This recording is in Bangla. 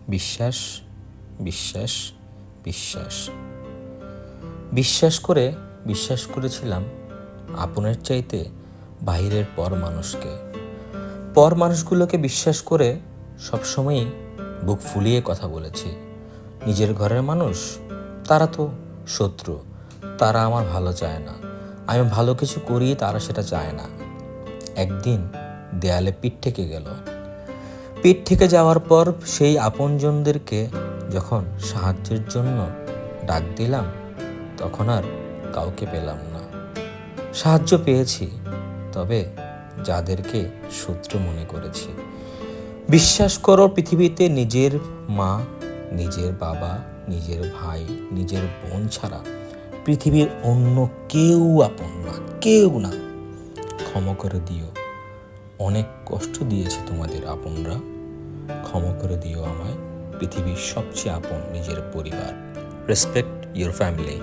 বিশ্বাস, বিশ্বাস, বিশ্বাস। বিশ্বাস করেছিলাম আপনের চাইতে বাহিরের পর মানুষগুলোকে বিশ্বাস করে সবসময়ই বুক ফুলিয়ে কথা বলেছি। নিজের ঘরের মানুষ তারা তো শত্রু, তারা আমার ভালো চায় না। আমি ভালো কিছু করি, তারা সেটা চায় না। একদিন দেয়ালে পিঠ থেকে যাওয়ার পর সেই আপনজনদেরকে যখন সাহায্যের জন্য ডাক দিলাম, তখন আর কাউকে পেলাম না। সাহায্য পেয়েছি, তবে যাদেরকে শত্রু মনে করেছি। বিশ্বাস করো, পৃথিবীতে নিজের মা, নিজের বাবা, নিজের ভাই, নিজের বোন ছাড়া পৃথিবীর অন্য কেউ আপন না, কেউ না। ক্ষমা করে দিও, অনেক কষ্ট দিয়েছে তোমাদের আপনরা। ক্ষমা করে দিও আমায়। পৃথিবীর সবচেয়ে আপন নিজের পরিবার। Respect your family.